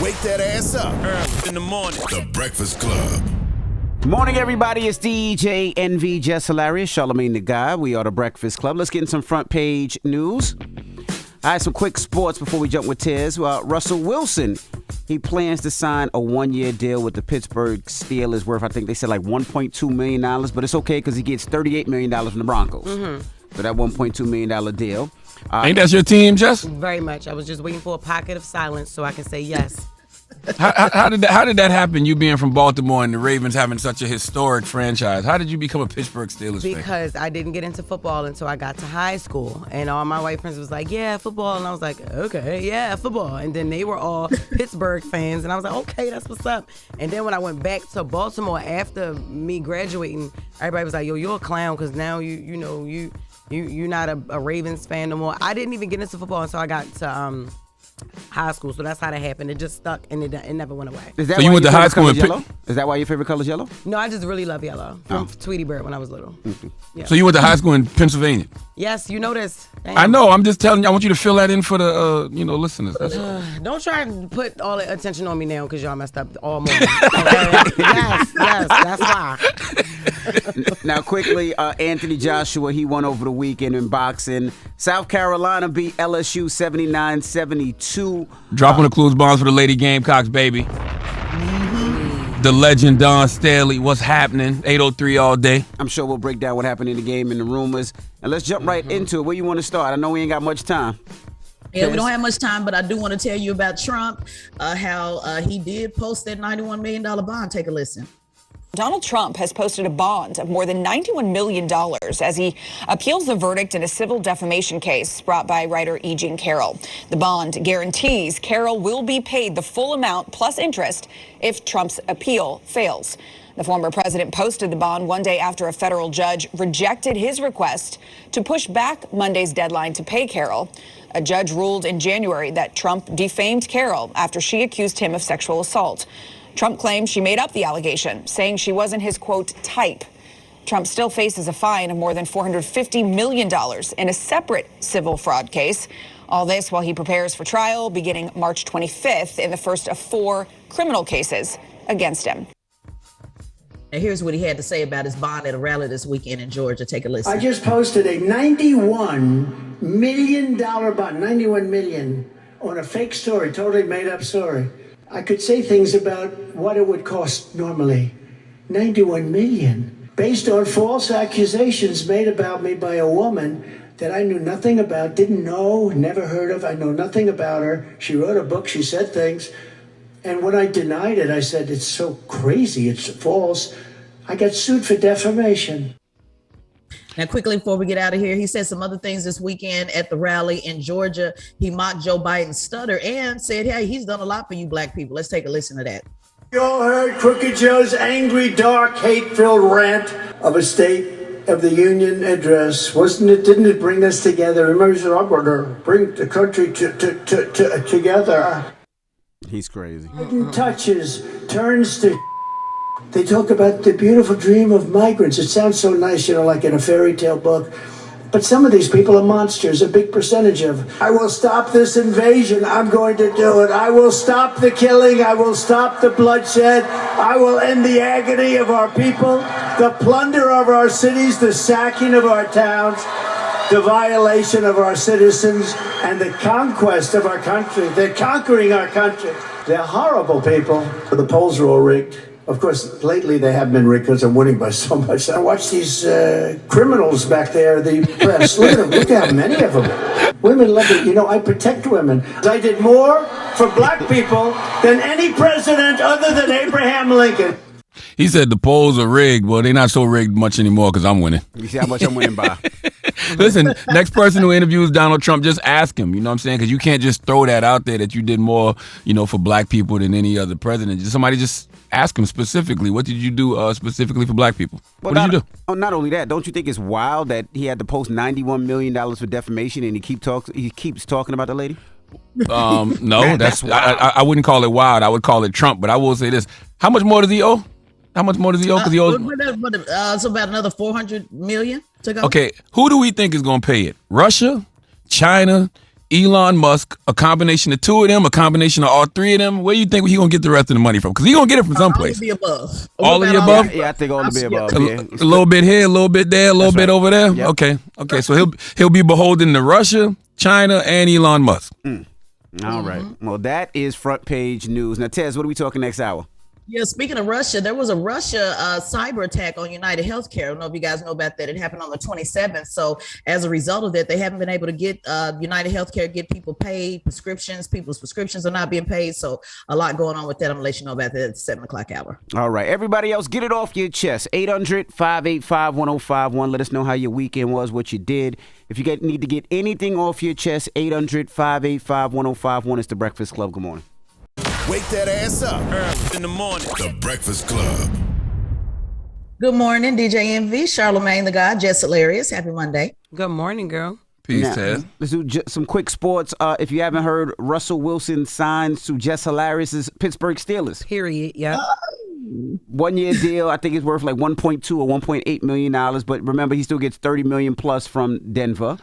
wake that ass up. Early in the morning. The Breakfast Club. Morning, everybody. It's DJ NV, Jess Hilarious, Charlamagne the Guy. We are the Breakfast Club. Let's get in some front page news. All right, some quick sports before we jump with Tiz. Russell Wilson, he plans to sign a one-year deal with the Pittsburgh Steelers worth, I think they said like $1.2 million, but it's okay because he gets $38 million from the Broncos. So that $1.2 million deal. Ain't that your team, Jess? Very much. I was just waiting for a pocket of silence so I can say yes. How did that happen, you being from Baltimore and the Ravens having such a historic franchise? How did you become a Pittsburgh Steelers fan? Because I didn't get into football until I got to high school. And all my white friends was like, yeah, football. And I was like, okay, yeah, football. And then they were all Pittsburgh fans. And I was like, okay, that's what's up. And then when I went back to Baltimore after me graduating, everybody was like, yo, you're a clown because now you're not a Ravens fan no more. I didn't even get into football until I got to high school, so that's how that happened. It just stuck and it never went away. Is that so you went to high school yellow? Is that why your favorite color is yellow? No, I just really love yellow from Tweety Bird when I was little. Yeah. So you went to high school in Pennsylvania? Yes, you know this. I know. I'm just telling you. I want you to fill that in for the listeners. Don't try and put all the attention on me now because y'all messed up all morning. Okay? yes, that's why. Now, quickly, Anthony Joshua, he won over the weekend in boxing. South Carolina beat LSU 79-72. Dropping the clues bombs for the Lady Gamecocks, baby. The legend Don Staley, what's happening? 803 all day. I'm sure we'll break down what happened in the game and the rumors. And let's jump right into it. Where you want to start? I know we ain't got much time. Yeah, we don't have much time, but I do want to tell you about Trump, how he did post that $91 million bond. Take a listen. Donald Trump has posted a bond of more than $91 million as he appeals the verdict in a civil defamation case brought by writer E. Jean Carroll. The bond guarantees Carroll will be paid the full amount plus interest if Trump's appeal fails. The former president posted the bond one day after a federal judge rejected his request to push back Monday's deadline to pay Carroll. A judge ruled in January that Trump defamed Carroll after she accused him of sexual assault. Trump claims she made up the allegation, saying she wasn't his, quote, type. Trump still faces a fine of more than $450 million in a separate civil fraud case. All this while he prepares for trial beginning March 25th in the first of 4 criminal cases against him. And here's what he had to say about his bond at a rally this weekend in Georgia. Take a listen. I just posted a $91 million bond, $91 million, on a fake story, totally made up story. I could say things about what it would cost normally. $91 million. Based on false accusations made about me by a woman that I knew nothing about, didn't know, never heard of. I know nothing about her. She wrote a book, she said things. And when I denied it, I said, it's so crazy, it's false. I got sued for defamation. Now, quickly before we get out of here, he said some other things this weekend at the rally in Georgia. He mocked Joe Biden's stutter and said, hey, he's done a lot for you black people. Let's take a listen to that. You all heard Crooked Joe's angry, dark, hate-filled rant of a State of the Union address. Didn't it bring us together? Remember, he said, I'm going to bring the country together. He's crazy. Biden touches, turns to. They talk about the beautiful dream of migrants. It sounds so nice, like in a fairy tale book. But some of these people are monsters, a big percentage of. I will stop this invasion. I'm going to do it. I will stop the killing. I will stop the bloodshed. I will end the agony of our people, the plunder of our cities, the sacking of our towns, the violation of our citizens, and the conquest of our country. They're conquering our country. They're horrible people. The polls are all rigged. Of course, lately they have been rigged because I'm winning by so much. I watch these criminals back there, the press. Look at them. Look at how many of them. Women love it. I protect women. I did more for black people than any president other than Abraham Lincoln. He said the polls are rigged. Well, they're not so rigged much anymore because I'm winning. You see how much I'm winning by. Listen, next person who interviews Donald Trump, just ask him. You know what I'm saying? Because you can't just throw that out there that you did more, for black people than any other president. Somebody just ask him specifically, what did you do specifically for black people? What did you do? Oh, not only that, don't you think it's wild that he had to post $91 million for defamation and he keeps talking about the lady? No, that's I wouldn't call it wild. I would call it Trump. But I will say this: how much more does he owe? How much more does he owe? Because he owes. It's about another $400 million to go. Okay, who do we think is going to pay it? Russia, China, Elon Musk, a combination of two of them, a combination of all three of them? Where do you think he gonna get the rest of the money from? Because he gonna get it from someplace. All of the above. All of the above? Yeah, I think all of the above. A, Yeah. a little bit here, a little bit there, a little bit over there. Yep. Okay. So he'll be beholden to Russia, China, and Elon Musk. All right. Well, that is front page news. Now, Tez, what are we talking next hour? Yeah, speaking of Russia, there was a Russia cyber attack on United Healthcare. I don't know if you guys know about that. It happened on the 27th. So as a result of that, they haven't been able to get United Healthcare, get people paid, prescriptions. People's prescriptions are not being paid. So a lot going on with that. I'm going to let you know about that at the 7 o'clock hour. All right. Everybody else, get it off your chest. 800-585-1051. Let us know how your weekend was, what you did. If you need to get anything off your chest, 800-585-1051. It's The Breakfast Club. Good morning. Wake that ass up early in the morning. The Breakfast Club. Good morning, DJ Envy, Charlamagne the God, Jess Hilarious. Happy Monday. Good morning, girl. Peace, Now, Ted. let's do some quick sports. If you haven't heard, Russell Wilson signs to Jess Hilarious' Pittsburgh Steelers. Period. Yeah. 1 year deal. I think it's worth like 1.2 or 1.8 million dollars. But remember, he still gets 30 million plus from Denver.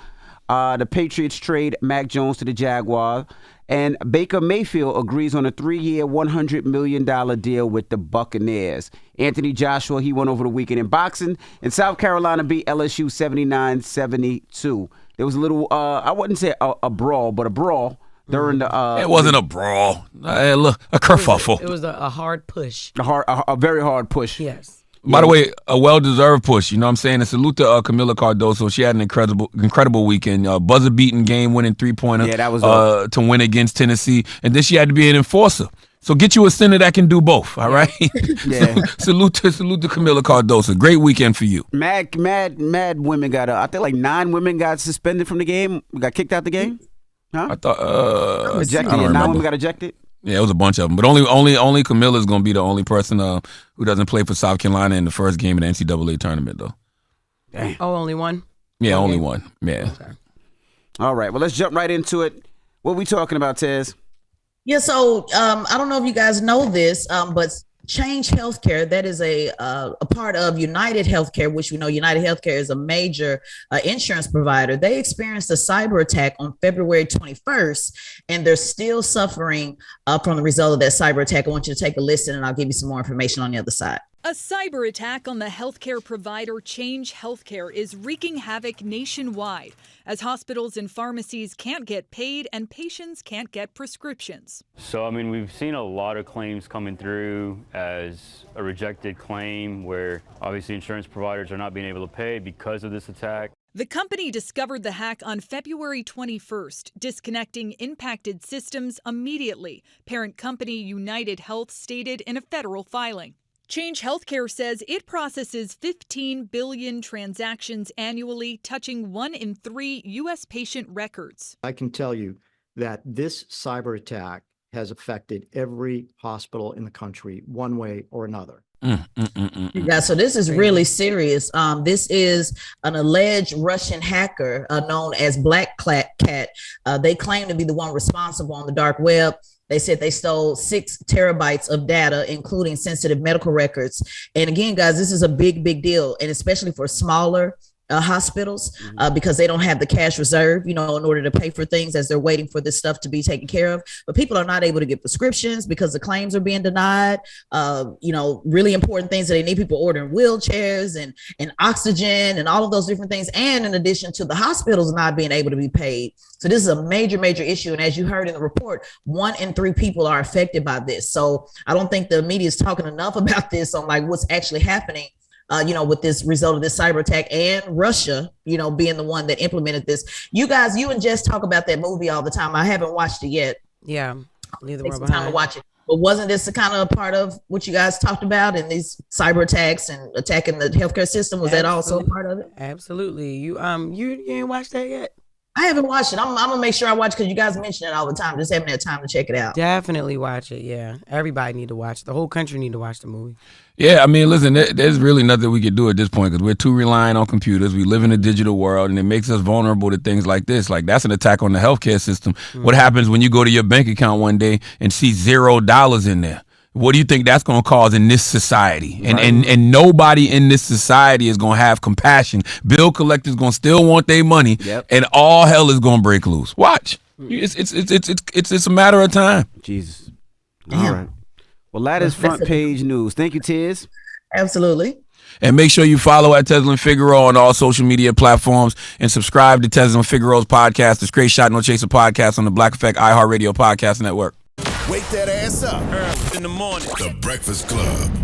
The Patriots trade Mac Jones to the Jaguars. And Baker Mayfield agrees on a 3-year, $100 million deal with the Buccaneers. Anthony Joshua, he won over the weekend in boxing. And South Carolina beat LSU 79-72. There was a little, I wouldn't say a brawl, but a brawl during the... It wasn't a brawl. Look, a kerfuffle. It was a hard push. A very hard push. Yes. By the way, a well-deserved push. You know what I'm saying? And salute to Camila Cardoso. She had an incredible weekend. Buzzer-beating game-winning three-pointer Yeah, that was to win against Tennessee. And then she had to be an enforcer. So get you a center that can do both, all right? Yeah. Salute to Camila Cardoso. Great weekend for you. Mad women got, I think like 9 women got suspended from the game, got kicked out the game. Huh? I thought, Ejected. I don't 9 remember. women got ejected. Yeah, it was a bunch of them. But only Camilla's going to be the only person who doesn't play for South Carolina in the first game of the NCAA tournament, though. Damn. Oh, only one? Yeah, only one. Yeah. Okay. All right, well, let's jump right into it. What are we talking about, Tez? Yeah, so I don't know if you guys know this, but Change Healthcare, that is a part of United Healthcare, which we know United Healthcare is a major insurance provider. They experienced a cyber attack on February 21st, and they're still suffering from the result of that cyber attack. I want you to take a listen, and I'll give you some more information on the other side. A cyber attack on the healthcare provider Change Healthcare is wreaking havoc nationwide as hospitals and pharmacies can't get paid and patients can't get prescriptions. So, I mean, we've seen a lot of claims coming through as a rejected claim where obviously insurance providers are not being able to pay because of this attack. The company discovered the hack on February 21st, disconnecting impacted systems immediately, parent company United Health stated in a federal filing. Change Healthcare says it processes 15 billion transactions annually, touching 1 in 3 U.S. patient records. I can tell you that this cyber attack has affected every hospital in the country one way or another. Yeah, so this is really serious. This is an alleged Russian hacker known as Black Cat. They claim to be the one responsible on the dark web. They said they stole 6 terabytes of data, including sensitive medical records. And again, guys, this is a big deal, and especially for smaller hospitals because they don't have the cash reserve, in order to pay for things as they're waiting for this stuff to be taken care of. But people are not able to get prescriptions because the claims are being denied. Really important things that they need, people ordering wheelchairs and oxygen and all of those different things. And in addition to the hospitals not being able to be paid. So this is a major issue. And as you heard in the report, 1 in 3 people are affected by this. So I don't think the media is talking enough about this on like what's actually happening with this result of this cyber attack, and Russia, being the one that implemented this. You guys, you and Jess talk about that movie all the time. I haven't watched it yet. Yeah. Leave the Take world some time to behind. watch it. But wasn't this the kind of part of what you guys talked about in these cyber attacks and attacking the healthcare system? Was that also a part of it? Absolutely. You ain't watched that yet? I haven't watched it. I'm gonna make sure I watch because you guys mention it all the time. Just haven't had time to check it out. Definitely watch it. Yeah. Everybody need to watch it. The whole country need to watch the movie. Yeah, I mean, listen, there's really nothing we can do at this point because we're too reliant on computers. We live in a digital world, and it makes us vulnerable to things like this. Like, that's an attack on the healthcare system. What happens when you go to your bank account one day and see $0 in there? What do you think that's going to cause in this society? And nobody in this society is going to have compassion. Bill collectors going to still want their money, and all hell is going to break loose. Watch. It's a matter of time. Jesus. All right. Well, that is front page news. Thank you, Tiz. Absolutely. And make sure you follow at Tesla and Figaro on all social media platforms and subscribe to Tesla and Figaro's podcast, the Straight Shot No Chaser podcast on the Black Effect iHeartRadio podcast network. Wake that ass up early in the morning. The Breakfast Club.